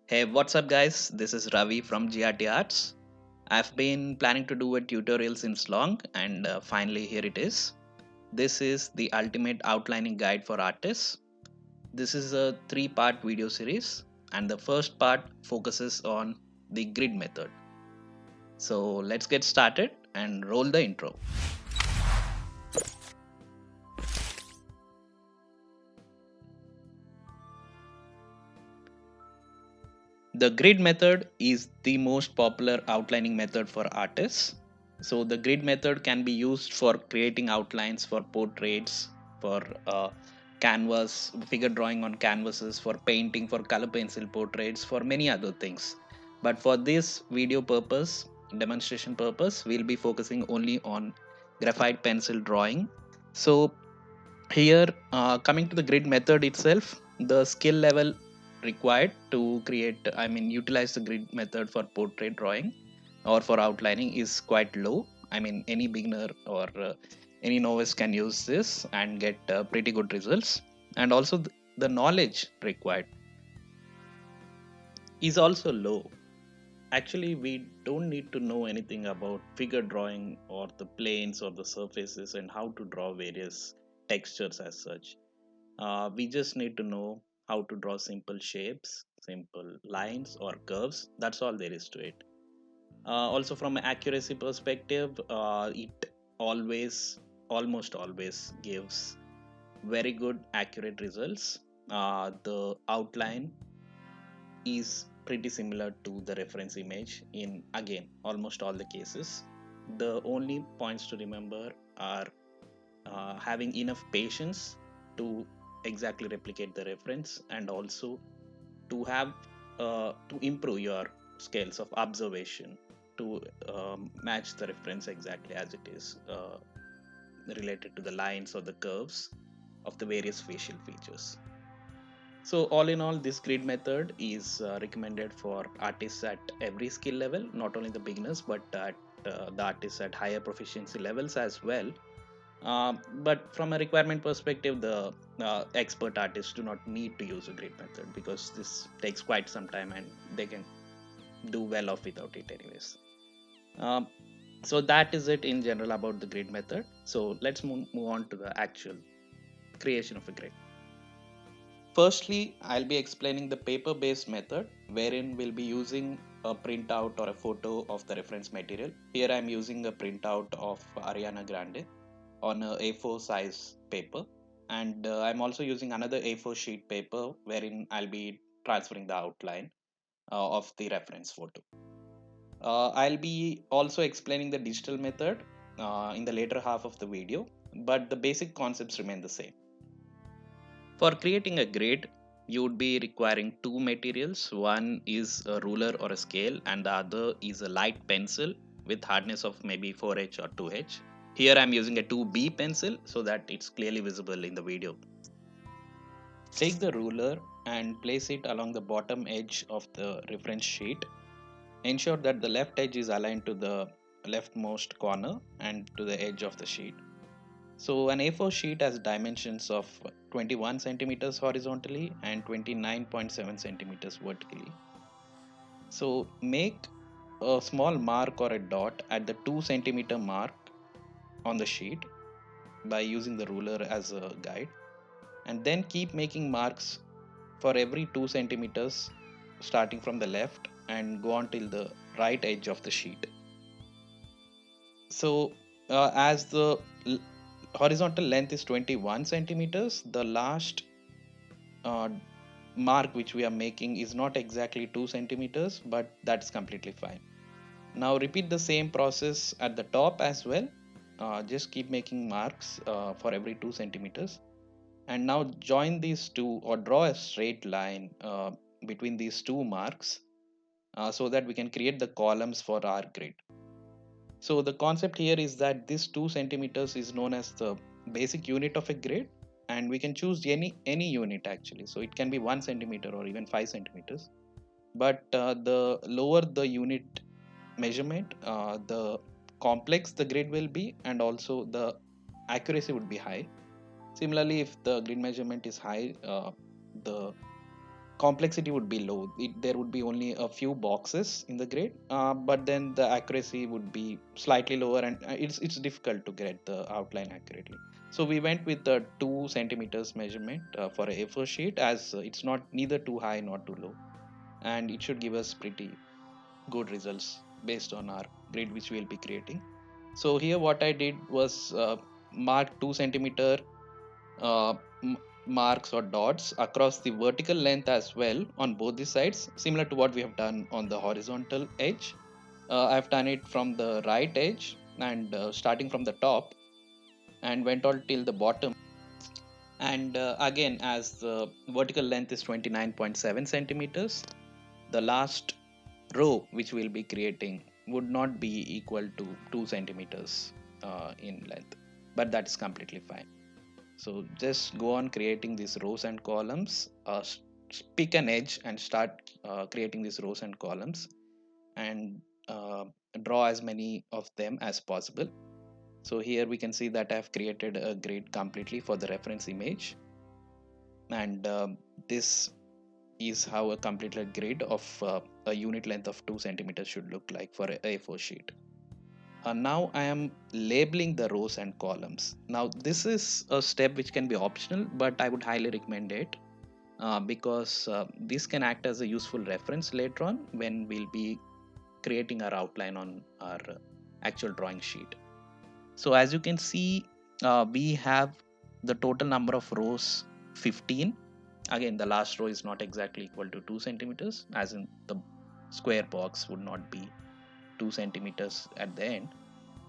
Hey, what's up, guys? This is Ravi from GRT Arts. I've been planning to do a tutorial since long, and finally, here it is. This is the ultimate outlining guide for artists. This is a three-part video series, and the first part focuses on the grid method. So, let's get started and roll the intro. The grid method is the most popular outlining method for artists. So, the grid method can be used for creating outlines for portraits, for canvas, figure drawing on canvases, for painting, for color pencil portraits, for many other things. But for this video purpose, demonstration purpose, we'll be focusing only on graphite pencil drawing. So, here, coming to the grid method itself, the skill level required to create, utilize the grid method for portrait drawing or for outlining is quite low. Any beginner or any novice can use this and get pretty good results. And also, the knowledge required is also low. Actually, we don't need to know anything about figure drawing or the planes or the surfaces and how to draw various textures as such. We just need to know how to draw simple shapes, simple lines or curves. That's all there is to it. Also, from an accuracy perspective, it always, almost always gives very good accurate results. The outline is pretty similar to the reference image in again almost all the cases. The only points to remember are having enough patience to exactly replicate the reference, and also to have to improve your skills of observation to match the reference exactly as it is related to the lines or the curves of the various facial features. So all in all, this grid method is recommended for artists at every skill level, not only the beginners but at the artists at higher proficiency levels as well. But from a requirement perspective, the expert artists do not need to use a grid method because this takes quite some time and they can do well off without it anyways. Um, so that is it in general about the grid method. So let's move on to the actual creation of a grid. Firstly, I'll be explaining the paper based method wherein we'll be using a printout or a photo of the reference material. Here I'm using a printout of Ariana Grande on a A4 size paper, and I'm also using another A4 sheet paper wherein I'll be transferring the outline of the reference photo. I'll be also explaining the digital method in the later half of the video, but the basic concepts remain the same. For creating a grid, you would be requiring two materials. One is a ruler or a scale, and the other is a light pencil with hardness of maybe 4H or 2H. Here I'm using a 2B pencil so that it's clearly visible in the video. Take the ruler and place it along the bottom edge of the reference sheet. Ensure that the left edge is aligned to the leftmost corner and to the edge of the sheet. So an A4 sheet has dimensions of 21 centimeters horizontally and 29.7 centimeters vertically. So make a small mark or a dot at the 2 centimeter mark on the sheet by using the ruler as a guide, and then keep making marks for every 2 centimeters starting from the left and go on till the right edge of the sheet. So as the horizontal length is 21 centimeters, the last uh, mark which we are making is not exactly 2 centimeters, but that's completely fine. Now repeat the same process at the top as well. Just keep making marks for every 2 centimeters, and now join these two or draw a straight line between these two marks so that we can create the columns for our grid. So the concept here is that this 2 centimeters is known as the basic unit of a grid, and we can choose any unit actually. So it can be 1 centimeter or even 5 centimeters. But the lower the unit measurement, the complex the grid will be, and also the accuracy would be high. Similarly, if the grid measurement is high, the complexity would be low. There would be only a few boxes in the grid, but then the accuracy would be slightly lower, and it's difficult to get the outline accurately. So we went with the 2 centimeters measurement for a A4 sheet, as it's not neither too high nor too low, and it should give us pretty good results based on our grid which we'll be creating. So here what I did was mark 2 centimeter uh, m- marks or dots across the vertical length as well on both the sides, similar to what we have done on the horizontal edge. I've done it from the right edge and starting from the top and went all till the bottom. And again, as the vertical length is 29.7 centimeters, the last row which we'll be creating would not be equal to 2 centimeters in length, but that's completely fine. So just go on creating these rows and columns. Pick an edge and start creating these rows and columns, and uh, draw as many of them as possible. So here we can see that I've created a grid completely for the reference image, and this is how a completed grid of a unit length of 2 centimeters should look like for a A4 sheet. Now I am labeling the rows and columns. Now this is a step which can be optional, but I would highly recommend it because this can act as a useful reference later on when we'll be creating our outline on our actual drawing sheet. So as you can see, we have the total number of rows 15. Again, the last row is not exactly equal to 2 centimeters, as in the square box would not be 2 centimeters at the end.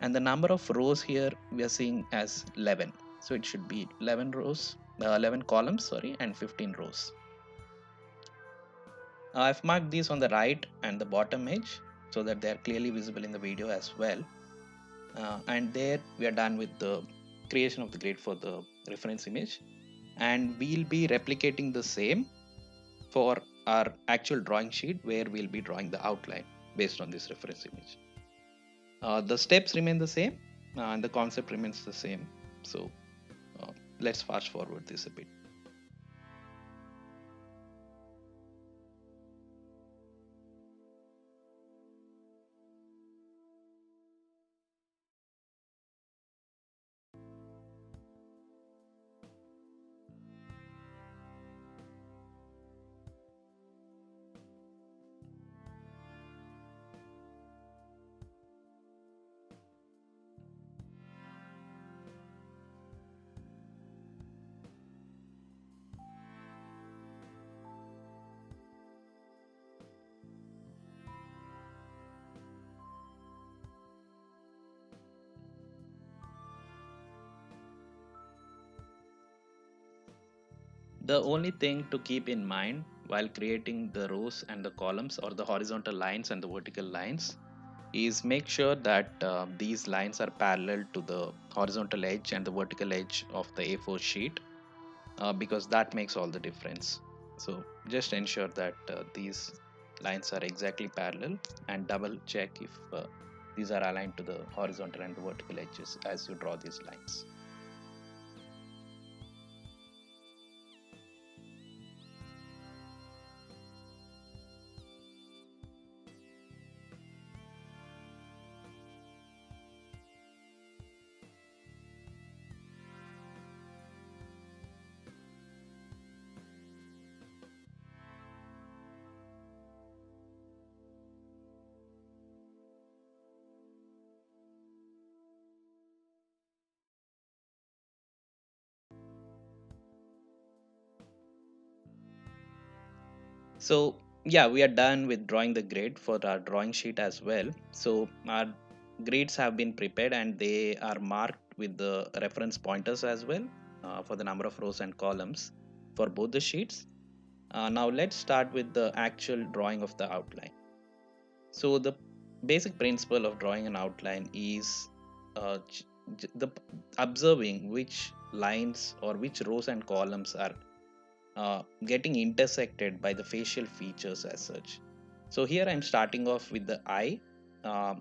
And the number of rows here we are seeing as 11. So it should be 11 rows, 11 columns, sorry, and 15 rows. I've marked these on the right and the bottom edge so that they are clearly visible in the video as well. And there we are done with the creation of the grid for the reference image, and we'll be replicating the same for our actual drawing sheet where we'll be drawing the outline based on this reference image. The steps remain the same and the concept remains the same. So uh, let's fast forward this a bit. The only thing to keep in mind while creating the rows and the columns, or the horizontal lines and the vertical lines, is make sure that these lines are parallel to the horizontal edge and the vertical edge of the A4 sheet, because that makes all the difference. So just ensure that these lines are exactly parallel, and double check if these are aligned to the horizontal and the vertical edges as you draw these lines. So yeah, we are done with drawing the grid for our drawing sheet as well. So our grids have been prepared and they are marked with the reference pointers as well for the number of rows and columns for both the sheets. Now let's start with the actual drawing of the outline. So the basic principle of drawing an outline is uh, the observing which lines or which rows and columns are getting intersected by the facial features as such. So here I'm starting off with the eye.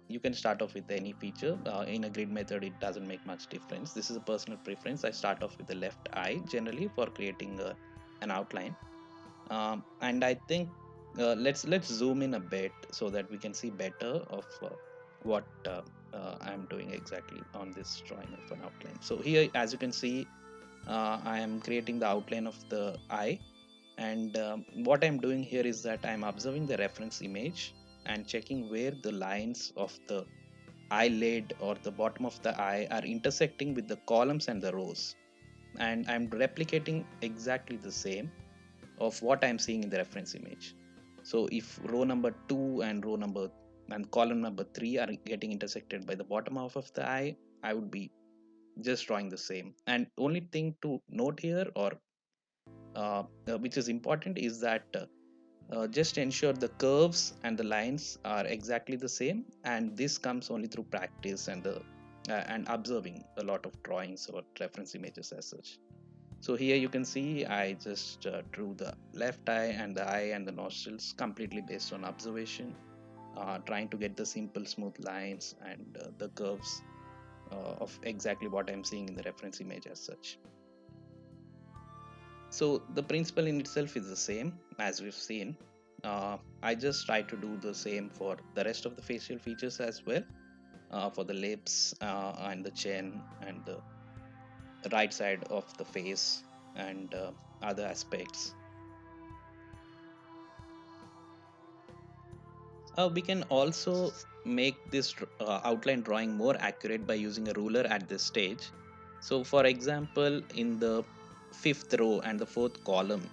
You can start off with any feature. In a grid method, it doesn't make much difference. This is a personal preference. I start off with the left eye generally for creating an outline. And I think let's zoom in a bit so that we can see better of what I'm doing exactly on this drawing of an outline. So here, as you can see, I am creating the outline of the eye, and what I'm doing here is that I'm observing the reference image and checking where the lines of the eyelid or the bottom of the eye are intersecting with the columns and the rows, and I'm replicating exactly the same of what I'm seeing in the reference image. So if row number 2 and row number and column number 3 are getting intersected by the bottom half of the eye, I would be just drawing the same. And only thing to note here, or which is important, is that just ensure the curves and the lines are exactly the same, and this comes only through practice and observing a lot of drawings or reference images as such. So here you can see I just drew the left eye and the eye and the nostrils completely based on observation, trying to get the simple smooth lines and the curves of exactly what I'm seeing in the reference image as such. So the principle in itself is the same as we've seen. I just try to do the same for the rest of the facial features as well, for the lips and the chin and the right side of the face and other aspects. We can also make this outline drawing more accurate by using a ruler at this stage. So, for example, in the fifth row and the fourth column,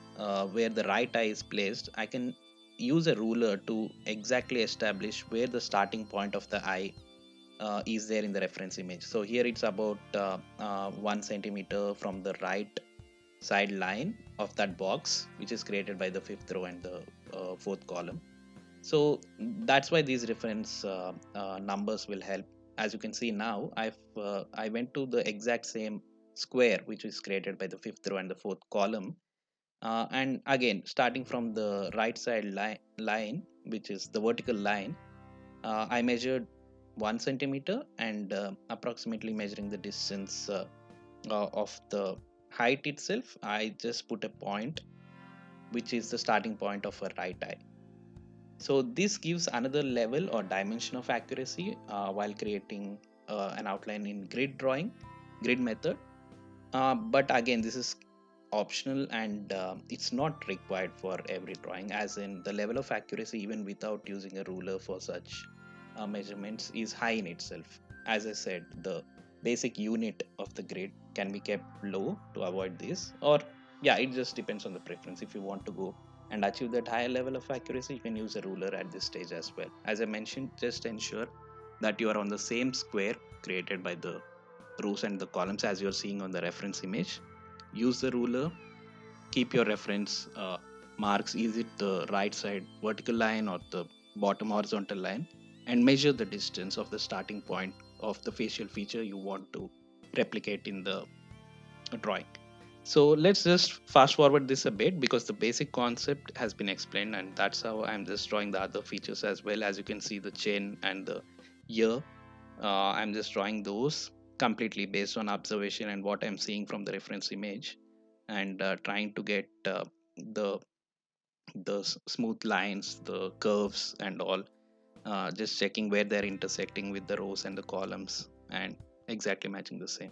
where the right eye is placed, I can use a ruler to exactly establish where the starting point of the eye is there in the reference image. So, here it's about 1 centimeter from the right side line of that box, which is created by the fifth row and the fourth column. So that's why these reference numbers will help. As you can see now, I went to the exact same square which is created by the fifth row and the fourth column, and again starting from the right side line, which is the vertical line, I measured 1 centimeter, and approximately measuring the distance of the height itself, I just put a point which is the starting point of a right eye. So this gives another level or dimension of accuracy while creating an outline in grid method. But again, this is optional, and it's not required for every drawing, as in the level of accuracy even without using a ruler for such measurements is high in itself. As I said, the basic unit of the grid can be kept low to avoid this, or yeah, it just depends on the preference. If you want to go and achieve that higher level of accuracy, you can use a ruler at this stage as well. As I mentioned, just ensure that you are on the same square created by the rows and the columns as you're seeing on the reference image. Use the ruler, keep your reference marks. Is it the right side vertical line or the bottom horizontal line? And measure the distance of the starting point of the facial feature you want to replicate in the drawing. So let's just fast forward this a bit because the basic concept has been explained, and that's how I'm just drawing the other features as well. As you can see, the chin and the ear, I'm just drawing those completely based on observation and what I'm seeing from the reference image, and trying to get the smooth lines, the curves, and all. Just checking where they're intersecting with the rows and the columns, and exactly matching the same.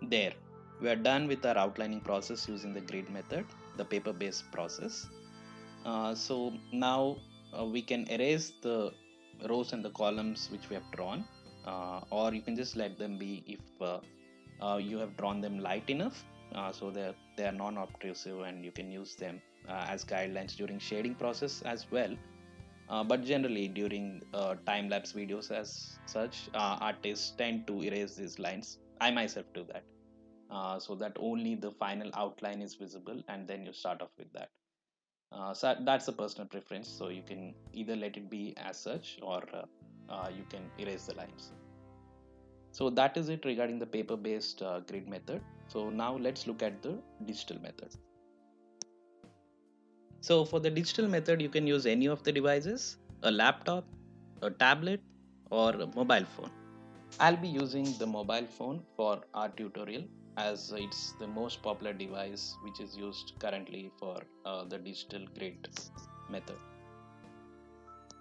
There, we are done with our outlining process using the grid method, the paper based process. So now we can erase the rows and the columns which we have drawn, or you can just let them be if you have drawn them light enough. so they are non-obtrusive, and you can use them as guidelines during shading process as well. But generally, during time-lapse videos as such, artists tend to erase these lines. I myself do that, so that only the final outline is visible, and then you start off with that. So that's a personal preference. So you can either let it be as such, or you can erase the lines. So that is it regarding the paper-based grid method. So now let's look at the digital method. So for the digital method, you can use any of the devices, a laptop, a tablet, or a mobile phone. I'll be using the mobile phone for our tutorial, as it's the most popular device which is used currently for the digital grid method.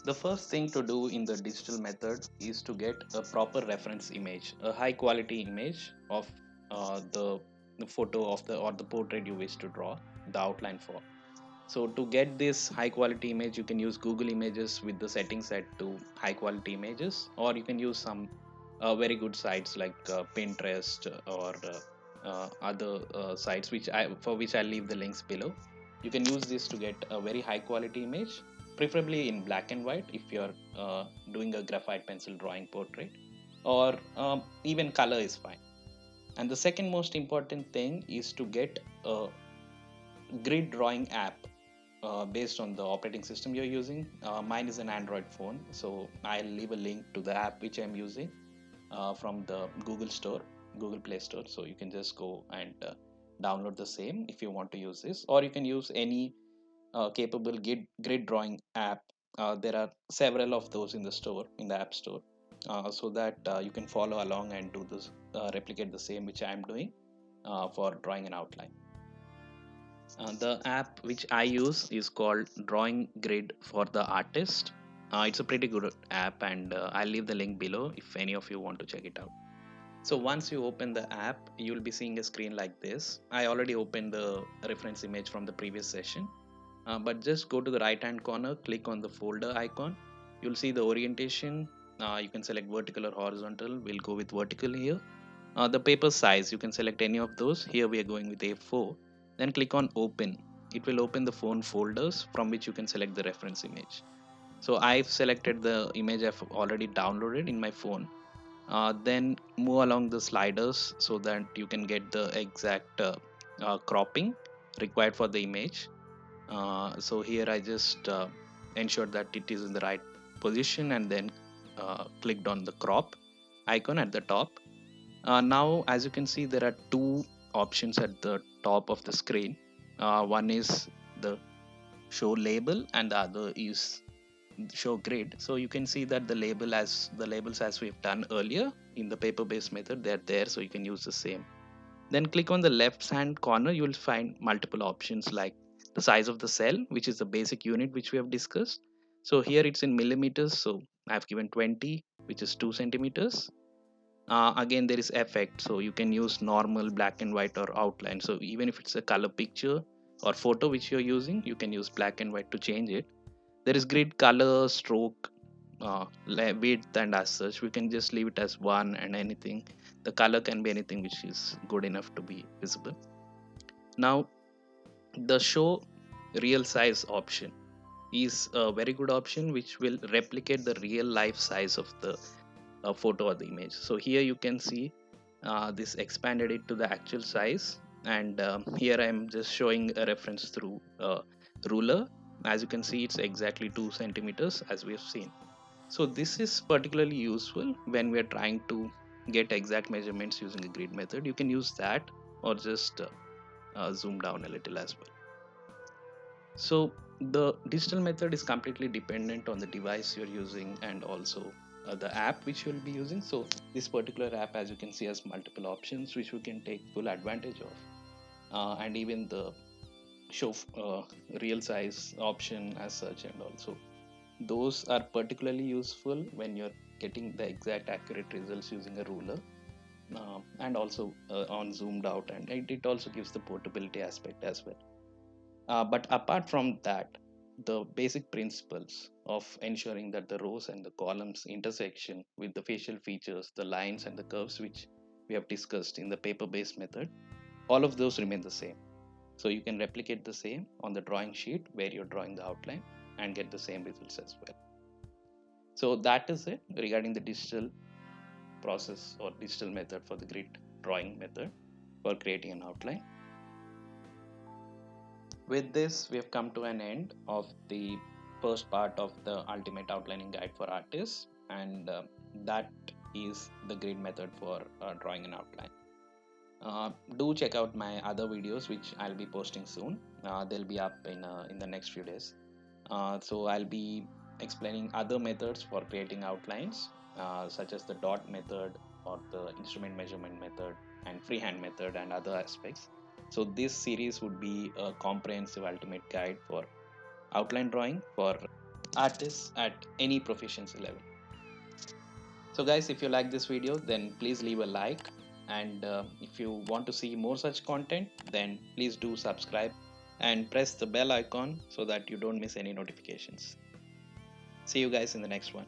The first thing to do in the digital method is to get a proper reference image, a high quality image of the photo of the or the portrait you wish to draw the outline for. So to get this high quality image, you can use Google Images with the settings set to high quality images, or you can use some very good sites like Pinterest or other sites for which I'll leave the links below. You can use this to get a very high quality image, preferably in black and white if you're doing a graphite pencil drawing portrait, or even color is fine. And the second most important thing is to get a grid drawing app based on the operating system you're using. Mine is an Android phone, so I'll leave a link to the app which I'm using from the Google Store, Google Play Store. So you can just go and download the same if you want to use this, or you can use any capable grid drawing app. There are several of those in the store, in the App Store, so that you can follow along and do this, replicate the same which I am doing for drawing an outline. The app which I use is called Drawing Grid for the Artist. It's a pretty good app, and I'll leave the link below if any of you want to check it out. So once you open the app, you'll be seeing a screen like this. I already opened the reference image from the previous session, but just go to the right hand corner, click on the folder icon. You'll see the orientation. You can select vertical or horizontal. We'll go with vertical here. The paper size, you can select any of those. Here we are going with A4. Then click on open. It will open the phone folders from which you can select the reference image. So I've selected the image I've already downloaded in my phone. Then move along the sliders so that you can get the exact cropping required for the image. So here I just ensured that it is in the right position, and then clicked on the crop icon at the top. Now, as you can see, there are two options at the top of the screen. One is the show label, and the other is show grid. So you can see that the labels as we've done earlier in the paper-based method, they're there, so you can use the same. Then click on the left hand corner. You will find multiple options like the size of the cell, which is the basic unit which we have discussed. So here it's in millimeters. So I've given 20, which is 2 centimeters. Again, there is effect, so you can use normal, black and white, or outline. So even if it's a color picture or photo which you're using, you can use black and white to change it. There is grid, color, stroke, width, and as such we can just leave it as one, and anything, the color can be anything which is good enough to be visible. Now, the show real size option is a very good option which will replicate the real life size of the photo or the image. So here you can see this expanded it to the actual size, and here I am just showing a reference through ruler. As you can see, it's exactly 2 centimeters as we have seen. So this is particularly useful when we are trying to get exact measurements using a grid method. You can use that, or just zoom down a little as well. So the digital method is completely dependent on the device you're using, and also the app which you'll be using. So this particular app, as you can see, has multiple options which we can take full advantage of, and even the show real size option as such, and also those are particularly useful when you're getting the exact accurate results using a ruler, and also on zoomed out, and it also gives the portability aspect as well. But apart from that, the basic principles of ensuring that the rows and the columns intersection with the facial features, the lines and the curves which we have discussed in the paper based method, all of those remain the same. So you can replicate the same on the drawing sheet where you're drawing the outline and get the same results as well. So that is it regarding the digital process or digital method for the grid drawing method for creating an outline. With this, we have come to an end of the first part of the ultimate outlining guide for artists, and that is the grid method for drawing an outline. Do check out my other videos, which I'll be posting soon. They'll be up in the next few days. So I'll be explaining other methods for creating outlines, such as the dot method or the instrument measurement method and freehand method and other aspects. So this series would be a comprehensive ultimate guide for outline drawing for artists at any proficiency level. So guys, if you like this video, then please leave a like, and if you want to see more such content, then please do subscribe and press the bell icon so that you don't miss any notifications. See you guys in the next one.